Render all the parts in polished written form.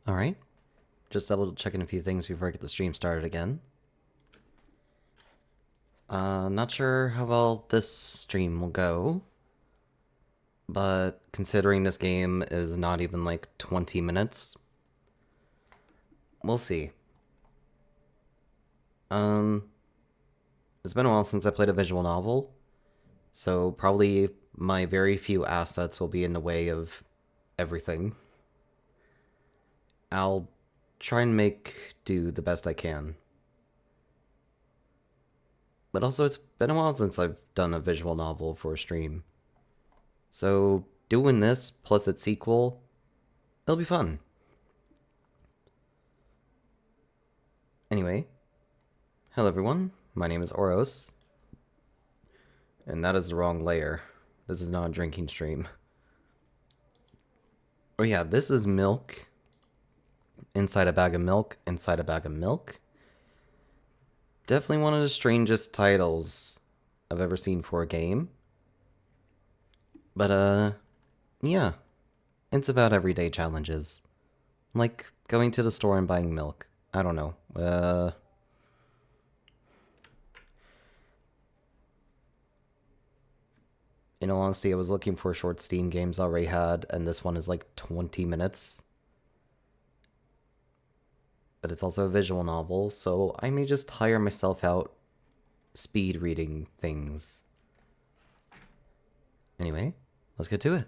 Alright, just double checking a few things before I get the stream started again. Not sure how well this stream will go, but considering this game is not even like 20 minutes, we'll see. It's been a while since I played a visual novel, so probably my very few assets will be in the way of everything. I'll try and do the best I can. But also, it's been a while since I've done a visual novel for a stream. So, doing this plus its sequel, it'll be fun. Anyway, hello everyone, my name is Oros. And that is the wrong layer. This is not a drinking stream. Oh yeah, this is milk. Inside a bag of milk, inside a bag of milk. Definitely one of the strangest titles I've ever seen for a game. But, yeah. It's about everyday challenges. Like going to the store and buying milk. I don't know. In all honesty, I was looking for short Steam games I already had, and this one is like 20 minutes. But it's also a visual novel, so I may just tire myself out speed reading things. Anyway, let's get to it.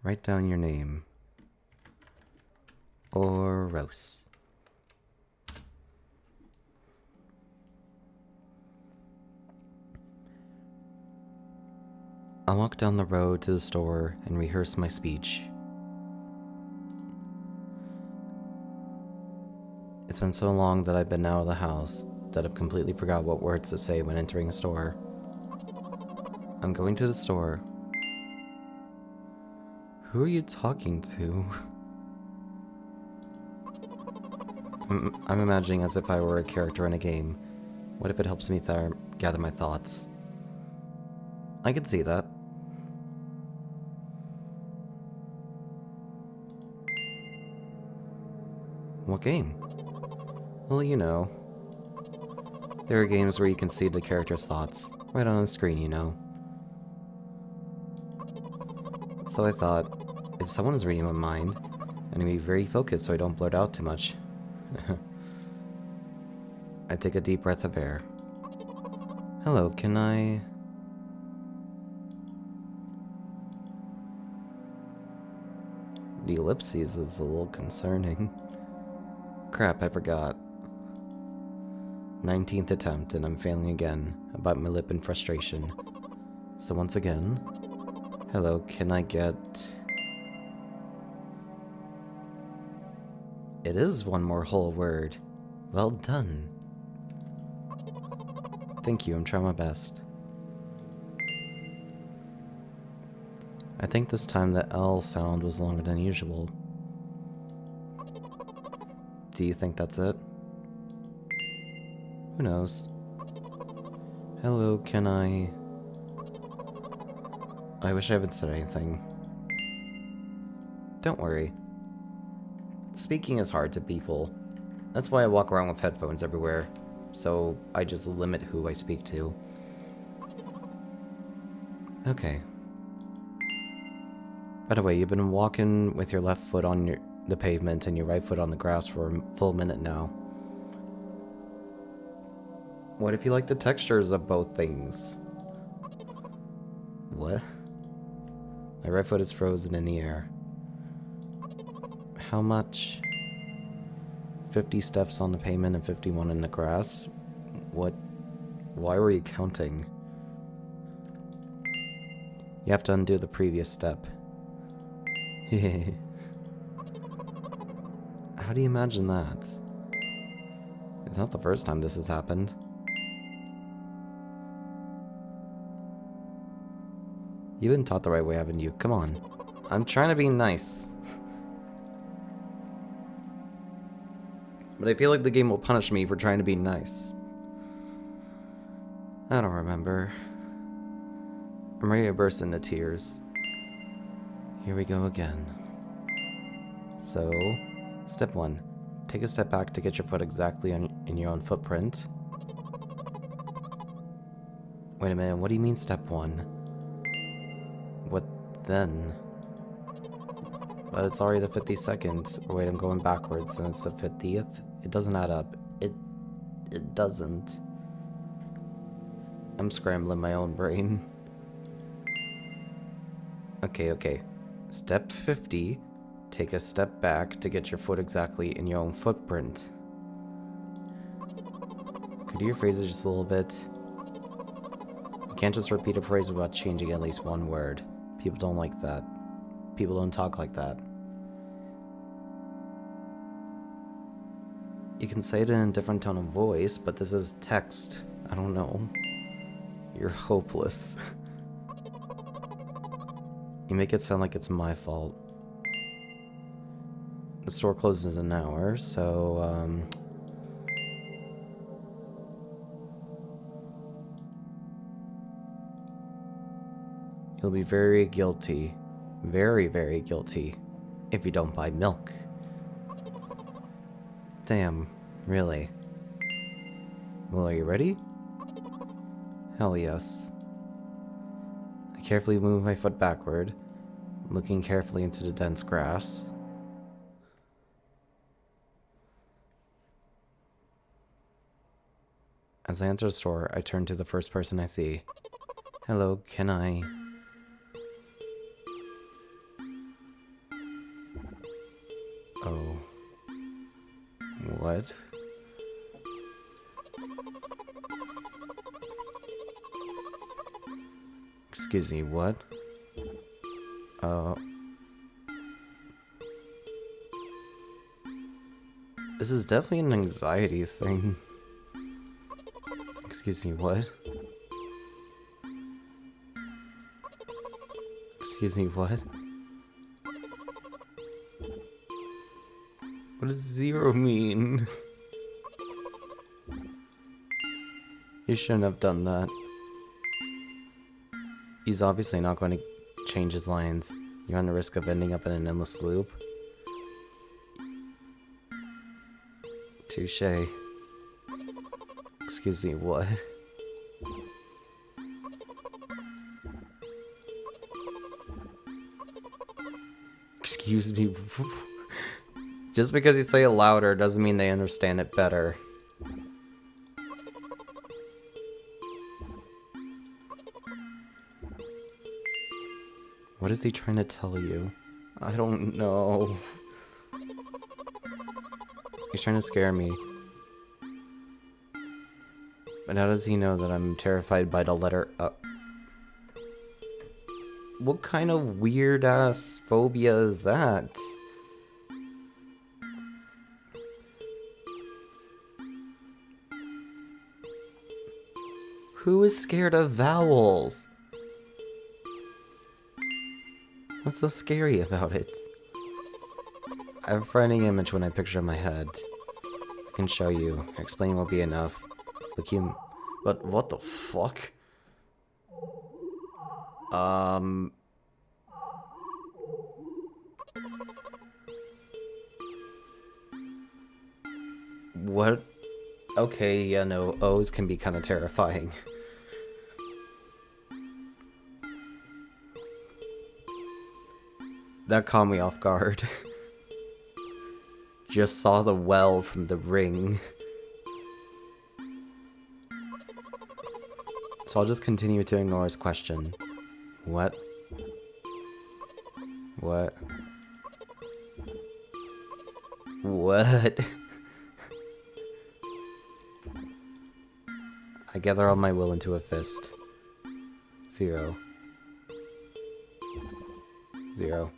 Write down your name. Oros. I walk down the road to the store and rehearse my speech. It's been so long that I've been out of the house that I've completely forgot what words to say when entering a store. I'm going to the store. Who are you talking to? I'm imagining as if I were a character in a game. What if it helps me gather my thoughts? I could see that. What game? Well, you know. There are games where you can see the character's thoughts, right on the screen, you know. So I thought, if someone is reading my mind, I need to be very focused so I don't blurt out too much. I take a deep breath of air. Hello, can I... The ellipses is a little concerning. Crap, I forgot. 19th attempt, and I'm failing again. I bite my lip in frustration. So once again... Hello, can I get... It is one more whole word. Well done. Thank you, I'm trying my best. I think this time the L sound was longer than usual. Do you think that's it? Who knows? Hello, can I... I wish I haven't said anything. Don't worry. Speaking is hard to people. That's why I walk around with headphones everywhere. So I just limit who I speak to. Okay. By the way, you've been walking with your left foot on the pavement and your right foot on the grass for a full minute now. What if you like the textures of both things? What? My right foot is frozen in the air. How much? 50 steps on the pavement and 51 in the grass? What? Why were you counting? You have to undo the previous step. How do you imagine that? It's not the first time this has happened. You've been taught the right way, haven't you? Come on. I'm trying to be nice. But I feel like the game will punish me for trying to be nice. I don't remember. I'm ready to burst into tears. Here we go again. So, step 1. Take a step back to get your foot exactly in your own footprint. Wait a minute, what do you mean step 1? What then? But it's already the 52nd. Or wait, I'm going backwards and it's the 50th? It doesn't add up. It doesn't. I'm scrambling my own brain. Okay. Step 50. Take a step back to get your foot exactly in your own footprint. Could you rephrase it just a little bit? You can't just repeat a phrase without changing at least one word. People don't like that. People don't talk like that. You can say it in a different tone of voice, but this is text. I don't know. You're hopeless. You make it sound like it's my fault. The store closes in an hour, so, you'll be very guilty. Very, very guilty. If you don't buy milk. Damn, really? Well, are you ready? Hell yes. I carefully move my foot backward, looking carefully into the dense grass. As I enter the store, I turn to the first person I see. Hello, can I... Oh. What? Excuse me, what? This is definitely an anxiety thing. Excuse me, what? Excuse me, what? What does 0 mean? You shouldn't have done that. He's obviously not going to change his lines. You're on the risk of ending up in an endless loop. Touché. Excuse me, what? Excuse me. Just because you say it louder doesn't mean they understand it better. What is he trying to tell you? I don't know. He's trying to scare me. But how does he know that I'm terrified by the letter U? What kind of weird-ass phobia is that? Who is scared of vowels? What's so scary about it? I have a frightening image when I picture it in my head. I can show you. Explaining won't be enough. But what the fuck? What? Okay, yeah, no, O's can be kind of terrifying. That caught me off guard. Just saw the well from the ring. So I'll just continue to ignore his question. What? What? What? I gather all my will into a fist. 0. 0.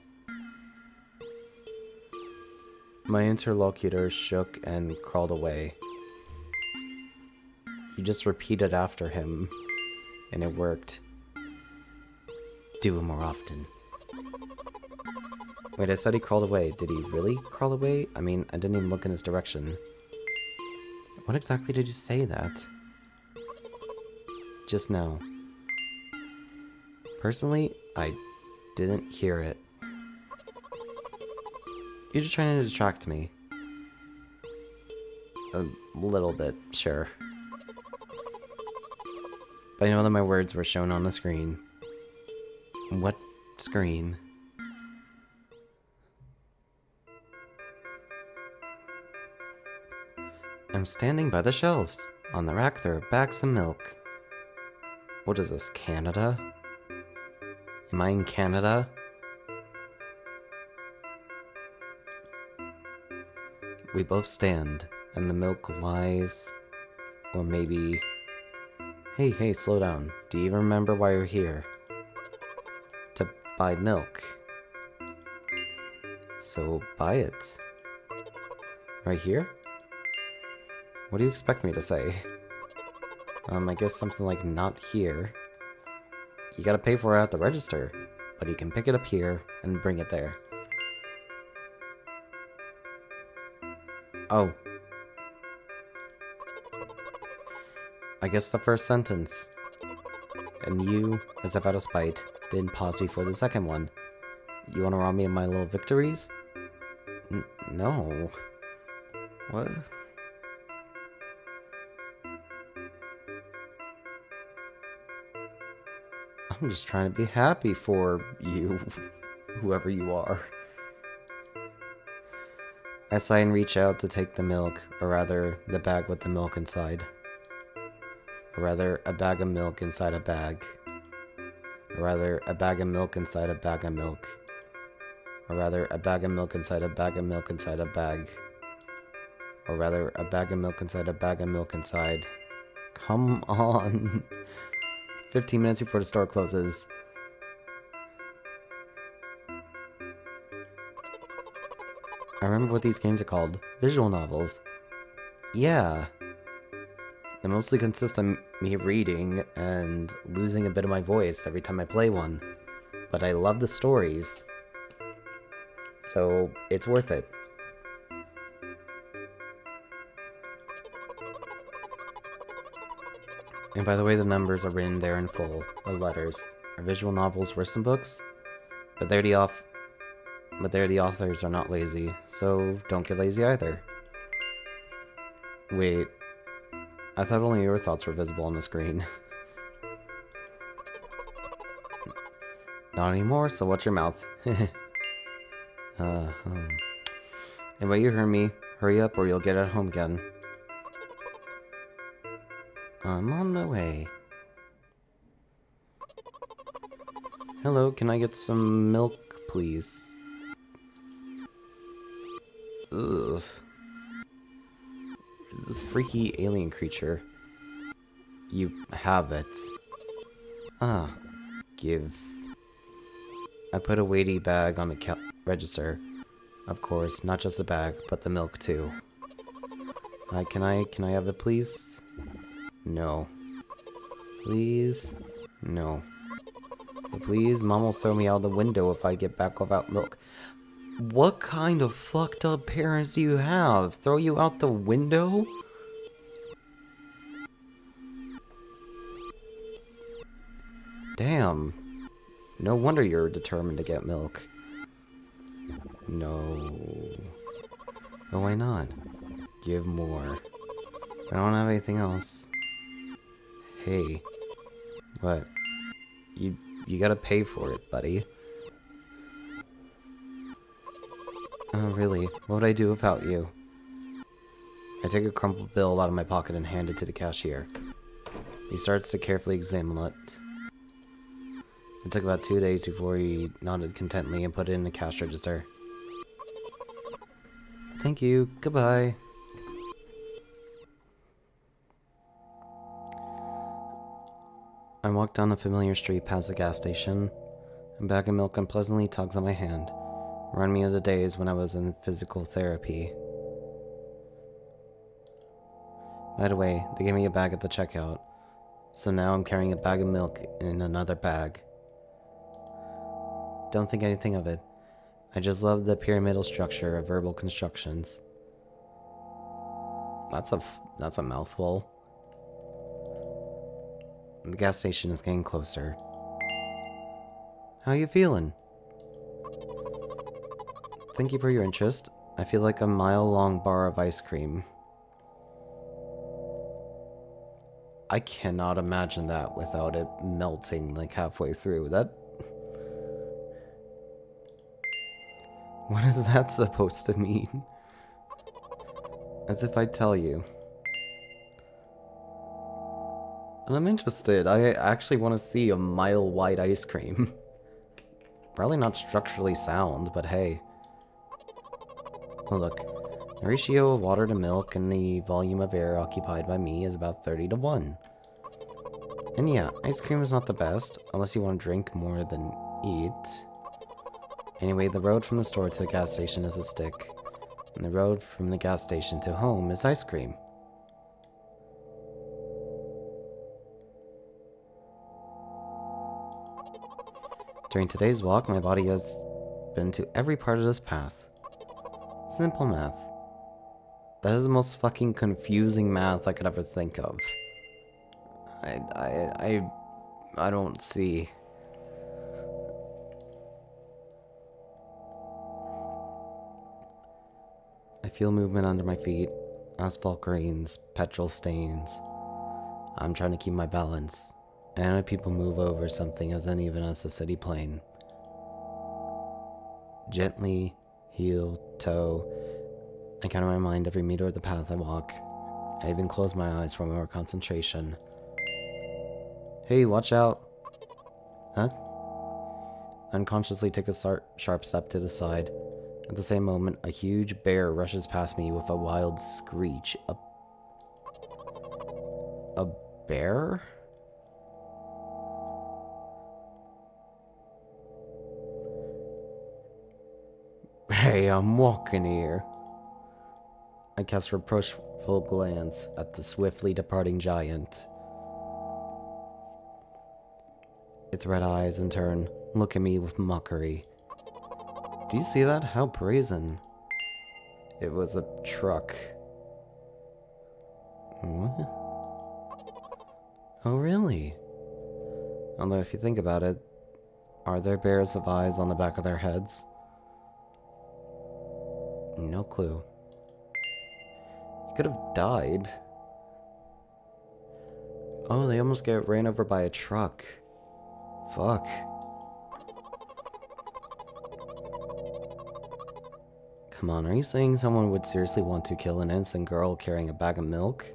My interlocutor shook and crawled away. You just repeated after him, and it worked. Do it more often. Wait, I said he crawled away. Did he really crawl away? I mean, I didn't even look in his direction. What exactly did you say that? Just now. Personally, I didn't hear it. You're just trying to distract me. A little bit, sure. But I know that my words were shown on the screen. What screen? I'm standing by the shelves. On the rack there are bags of milk. What is this, Canada? Am I in Canada? We both stand, and the milk lies... Or maybe... Hey, slow down. Do you even remember why you're here? To buy milk. So buy it. Right here? What do you expect me to say? I guess something like not here. You gotta pay for it at the register, but you can pick it up here and bring it there. Oh. I guess the first sentence. And you, as if out of spite, didn't pause before the second one. You wanna rob me of my little victories? No. What? I'm just trying to be happy for you, whoever you are. I sigh and reach out to take the milk, or rather, the bag with the milk inside. Or rather, a bag of milk inside a bag. Or rather, a bag of milk inside a bag of milk. Or rather, a bag of milk inside a bag of milk inside a bag. Or rather, a bag of milk inside a bag of milk inside. Come on. 15 minutes before the store closes. I remember what these games are called. Visual novels. Yeah. They mostly consist of me reading and losing a bit of my voice every time I play one. But I love the stories. So, it's worth it. And by the way, the numbers are written there in full, the letters. Our visual novels were some books, but they're the authors are not lazy, so don't get lazy either. Wait, I thought only your thoughts were visible on the screen. Not anymore, so watch your mouth. Anyway, you heard me. Hurry up or you'll get at home again. I'm on my way. Hello, can I get some milk, please? Ugh. The freaky alien creature. You have it. Ah, give. I put a weighty bag on the register. Of course, not just the bag, but the milk too. Can I have it, please? No. Please? No. Please, Mom will throw me out the window if I get back without milk. What kind of fucked up parents do you have? Throw you out the window? Damn. No wonder you're determined to get milk. No. But why not? Give more. I don't have anything else. Hey. What? You gotta pay for it, buddy. Oh, really? What would I do without you? I take a crumpled bill out of my pocket and hand it to the cashier. He starts to carefully examine it. It took about 2 days before he nodded contentedly and put it in the cash register. Thank you. Goodbye. I walk down a familiar street past the gas station. A bag of milk unpleasantly tugs on my hand. Remind me of the days when I was in physical therapy. By the way, they gave me a bag at the checkout. So now I'm carrying a bag of milk in another bag. Don't think anything of it. I just love the pyramidal structure of verbal constructions. That's a mouthful. The gas station is getting closer. How you feeling? Thank you for your interest. I feel like a mile-long bar of ice cream. I cannot imagine that without it melting like halfway through. What is that supposed to mean? As if I'd tell you. And I'm interested. I actually want to see a mile-wide ice cream. Probably not structurally sound, but hey. Oh, look. The ratio of water to milk and the volume of air occupied by me is about 30 to 1. And yeah, ice cream is not the best, unless you want to drink more than eat. Anyway, the road from the store to the gas station is a stick, and the road from the gas station to home is ice cream. During today's walk, my body has been to every part of this path. Simple math. That is the most fucking confusing math I could ever think of. I don't see. I feel movement under my feet. Asphalt grains, petrol stains. I'm trying to keep my balance. And people move over something as uneven as a city plane. Gently, heel, toe. I count in my mind every meter of the path I walk. I even close my eyes for more concentration. Hey, watch out! Huh? Unconsciously take a sharp step to the side. At the same moment, a huge bear rushes past me with a wild screech. A bear? Hey, I'm walking here. I cast a reproachful glance at the swiftly departing giant. Its red eyes, in turn, look at me with mockery. Do you see that? How brazen. It was a truck. What? Oh, really? Although, if you think about it, are there bears with eyes on the back of their heads? No clue. You could have died. Oh, they almost get ran over by a truck. Fuck. Come on, are you saying someone would seriously want to kill an innocent girl carrying a bag of milk?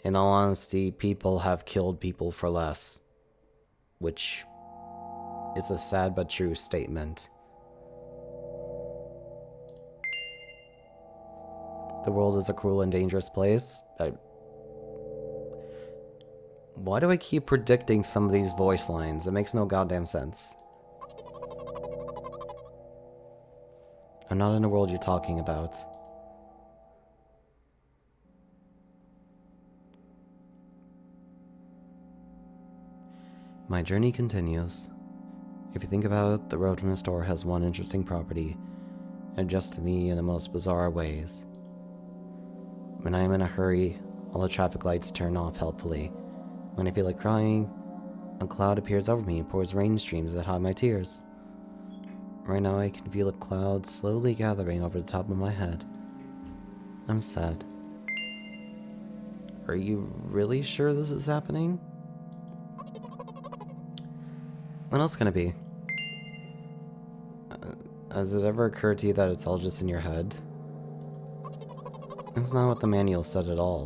In all honesty, people have killed people for less. Which is a sad but true statement. The world is a cruel and dangerous place. Why do I keep predicting some of these voice lines? It makes no goddamn sense. I'm not in the world you're talking about. My journey continues. If you think about it, the road from the store has one interesting property, and just to me in the most bizarre ways. When I am in a hurry, all the traffic lights turn off helpfully. When I feel like crying, a cloud appears over me and pours rain streams that hide my tears. Right now I can feel a cloud slowly gathering over the top of my head. I'm sad. Are you really sure this is happening? What else can it be? Has it ever occurred to you that it's all just in your head? That's not what the manual said at all.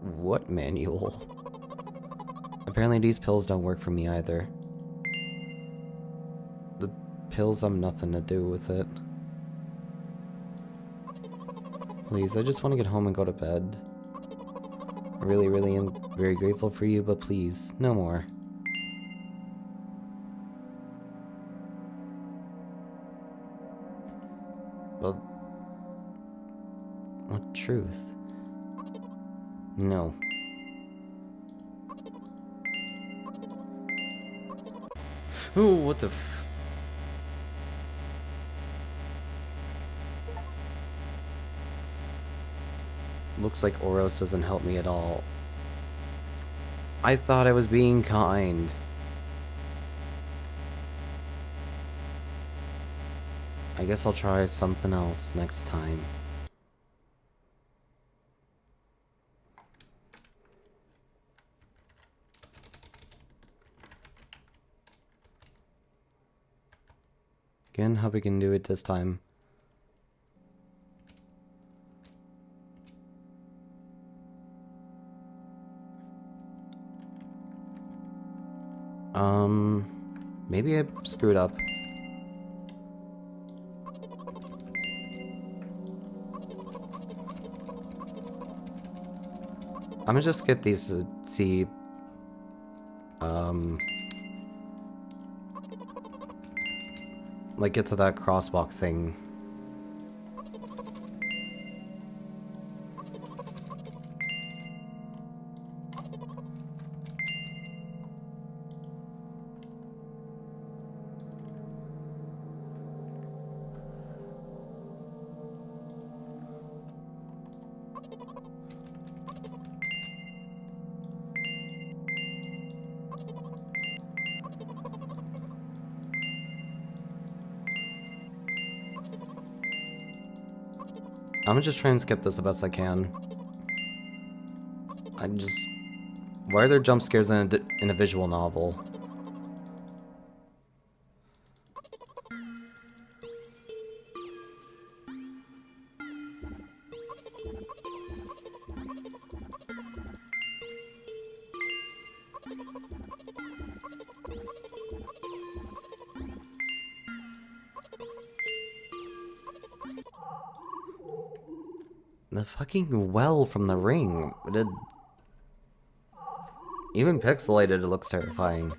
What manual? Apparently these pills don't work for me either. The pills have nothing to do with it. Please, I just want to get home and go to bed. I really am very grateful for you, but please, no more. Well, what truth? No. Oh, what the f- Looks like Oros doesn't help me at all. I thought I was being kind. I guess I'll try something else next time. Again, hope we can do it this time. Maybe I screwed up. I'm gonna just skip these to see, like, get to that crosswalk thing. I'm gonna just try and skip this the best I can. Why are there jump scares in a visual novel? The fucking well from the ring. Even pixelated, it looks terrifying.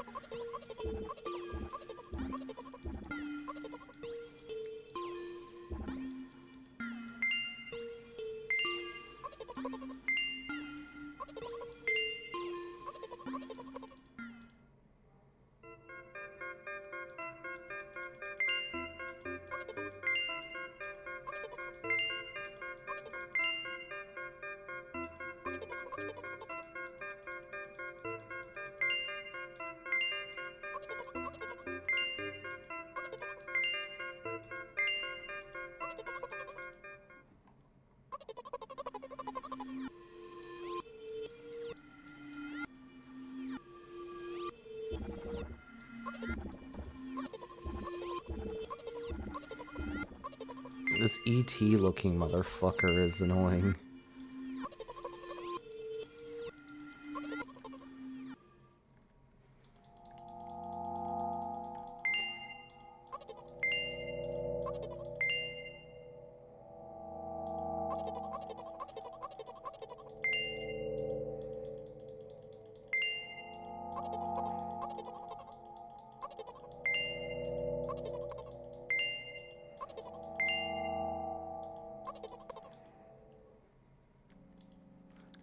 This ET looking motherfucker is annoying.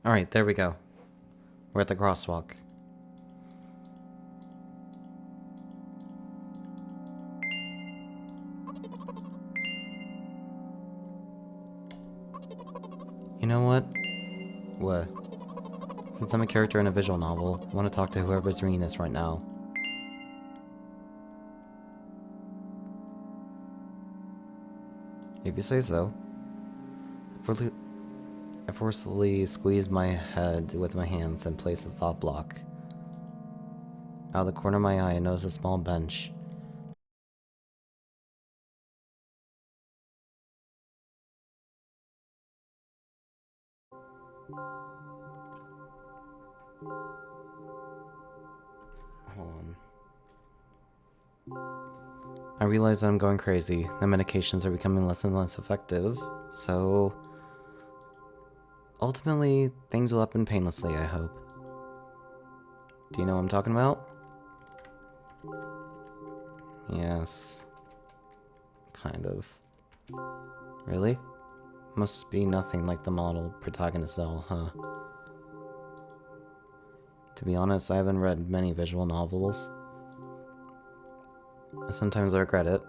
Alright, there we go. We're at the crosswalk. You know what? What? Since I'm a character in a visual novel, I want to talk to whoever's reading this right now. If you say so. I forcefully squeeze my head with my hands and place the thought block. Out of the corner of my eye, I notice a small bench. Hold on. I realize that I'm going crazy. The medications are becoming less and less effective, so... ultimately, things will happen painlessly, I hope. Do you know what I'm talking about? Yes. Kind of. Really? Must be nothing like the model protagonist L, huh? To be honest, I haven't read many visual novels. Sometimes I regret it,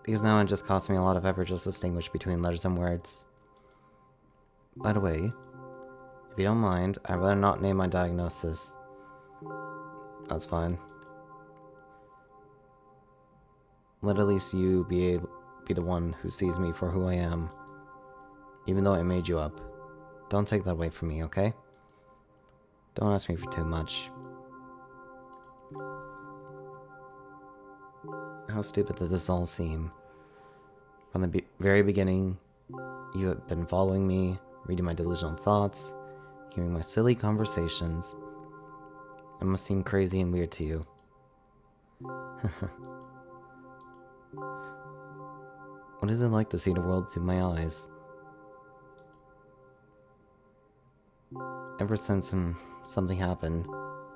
because now it just costs me a lot of effort just to distinguish between letters and words. By the way, if you don't mind, I'd rather not name my diagnosis. That's fine. Let at least you be be the one who sees me for who I am, even though I made you up. Don't take that away from me, okay? Don't ask me for too much. How stupid did this all seem? From the very beginning, you have been following me, reading my delusional thoughts, hearing my silly conversations. It must seem crazy and weird to you. What is it like to see the world through my eyes? Ever since something happened,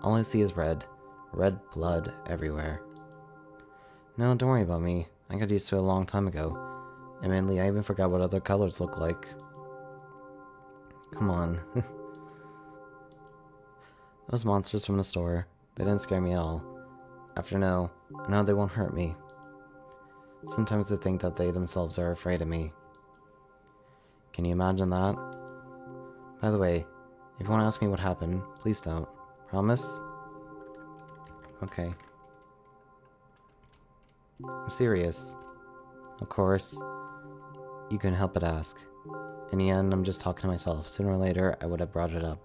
all I see is red. Red blood everywhere. No, don't worry about me. I got used to it a long time ago. And mainly, I even forgot what other colors look like. Come on. Those monsters from the store, they didn't scare me at all. After now they won't hurt me. Sometimes they think that they themselves are afraid of me. Can you imagine that? By the way, if you want to ask me what happened, please don't. Promise? Okay. I'm serious. Of course. You couldn't help but ask. In the end, I'm just talking to myself. Sooner or later, I would have brought it up.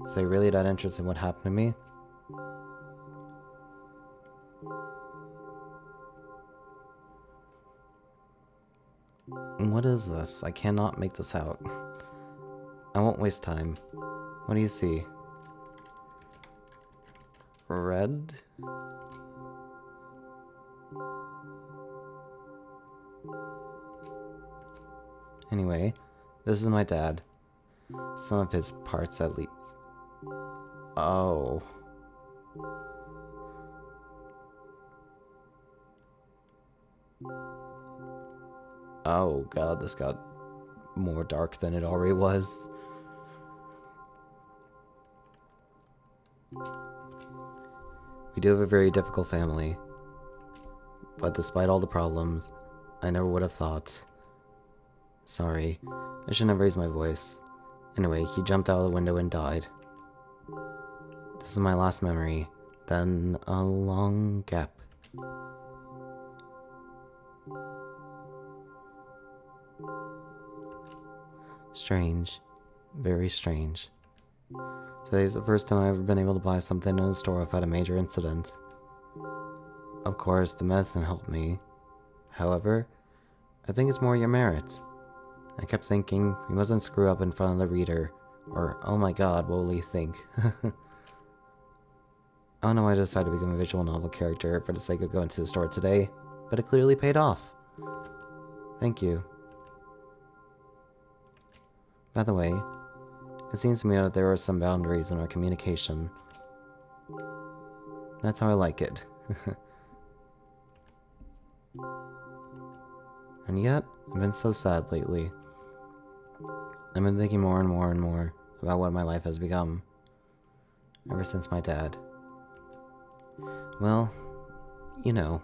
So you're really that interested in what happened to me? What is this? I cannot make this out. I won't waste time. What do you see? Red? Anyway, this is my dad. Some of his parts, at least. Oh. Oh god, this got more dark than it already was. We do have a very difficult family. But despite all the problems, I never would have thought. Sorry, I shouldn't have raised my voice. Anyway, he jumped out of the window and died. This is my last memory. Then a long gap. Strange. Very strange. Today's the first time I've ever been able to buy something in a store without a major incident. Of course, the medicine helped me. However, I think it's more your merit. I kept thinking, we mustn't screw up in front of the reader, or, oh my god, what will he think? I don't know why I decided to become a visual novel character for the sake of going to the store today, but it clearly paid off. Thank you. By the way, it seems to me that there are some boundaries in our communication. That's how I like it. And yet, I've been so sad lately. I've been thinking more and more and more about what my life has become. Ever since my dad. Well, you know.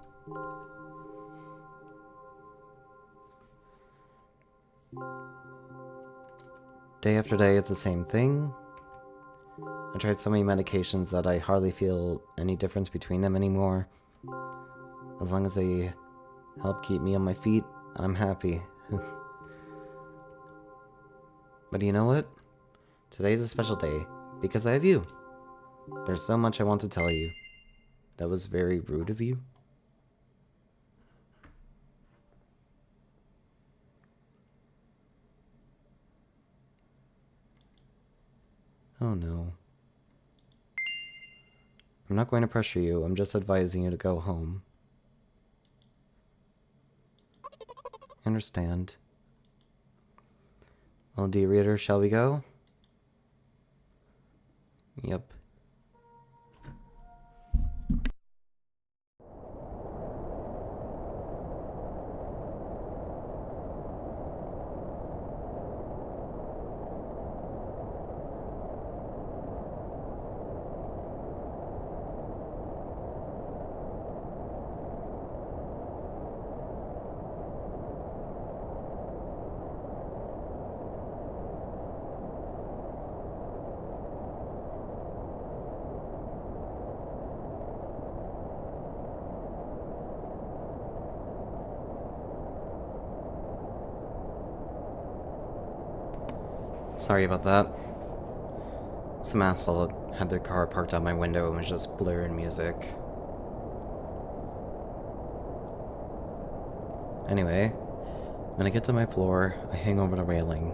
Day after day, it's the same thing. I tried so many medications that I hardly feel any difference between them anymore. As long as they help keep me on my feet, I'm happy. But you know what? Today's a special day, because I have you. There's so much I want to tell you. That was very rude of you. Oh no. I'm not going to pressure you, I'm just advising you to go home. I understand. Well, dear reader, shall we go? Yep. Sorry about that. Some asshole had their car parked out my window and was just blaring music. Anyway, when I get to my floor, I hang over the railing.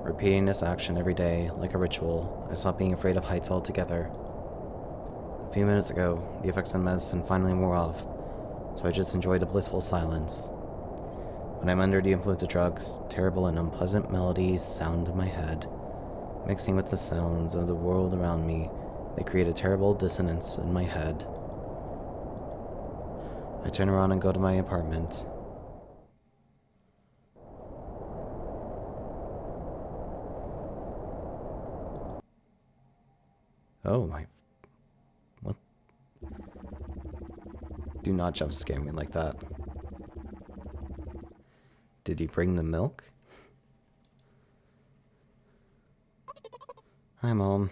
Repeating this action every day, like a ritual, I stopped being afraid of heights altogether. A few minutes ago, the effects of medicine finally wore off, so I just enjoyed the blissful silence. When I'm under the influence of drugs, terrible and unpleasant melodies sound in my head. Mixing with the sounds of the world around me, they create a terrible dissonance in my head. I turn around and go to my apartment. Oh my... What? Do not jump scare me like that. Did you bring the milk? Hi, Mom.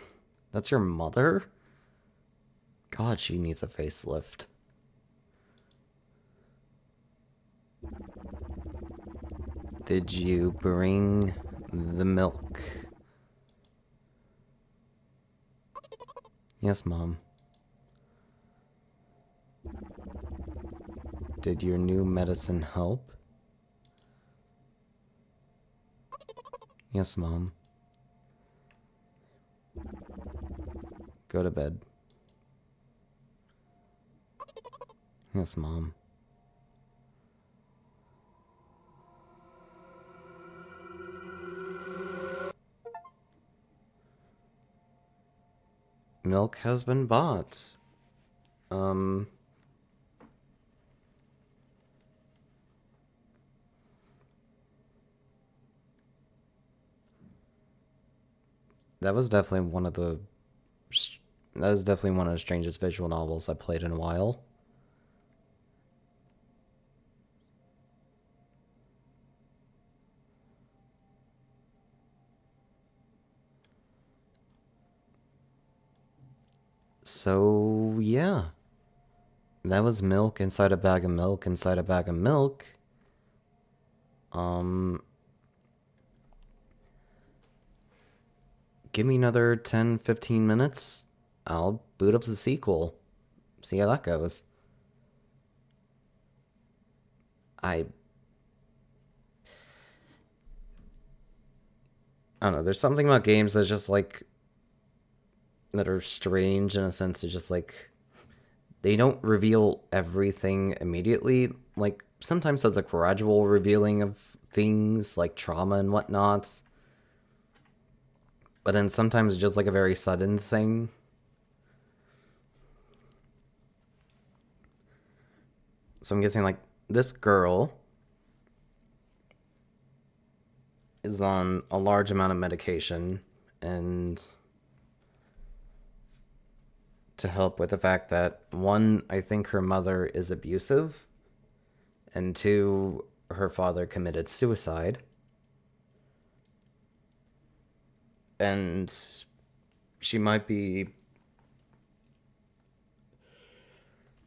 That's your mother? God, she needs a facelift. Did you bring the milk? Yes, Mom. Did your new medicine help? Yes, Mom. Go to bed. Yes, Mom. Milk has been bought. That was definitely one of the... That is definitely one of the strangest visual novels I played in a while. So, yeah. That was milk inside a bag of milk inside a bag of milk. Give me another 10-15 minutes. I'll boot up the sequel. See how that goes. I don't know. There's something about games that's just like... that are strange in a sense. It's just like... they don't reveal everything immediately. Like, sometimes there's a gradual revealing of things, like trauma and whatnot. But then sometimes it's just like a very sudden thing. So I'm guessing, like, this girl is on a large amount of medication, and to help with the fact that, one, I think her mother is abusive, and two, her father committed suicide. And she might be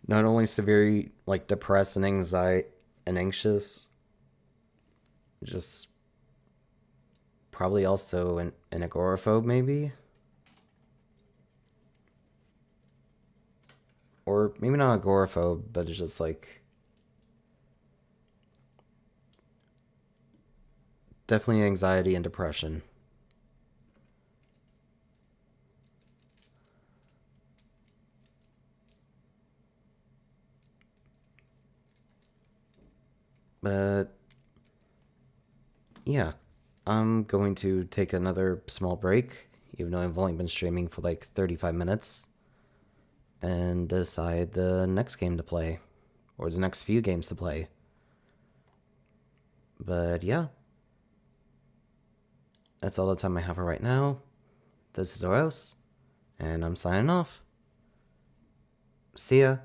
not only severely, like, depressed and anxious, just probably also an agoraphobe, maybe? Or maybe not agoraphobe, but it's just like... definitely anxiety and depression. But yeah, I'm going to take another small break, even though I've only been streaming for like 35 minutes, and decide the next game to play, or the next few games to play. But yeah, that's all the time I have for right now. This is Oros, and I'm signing off. See ya.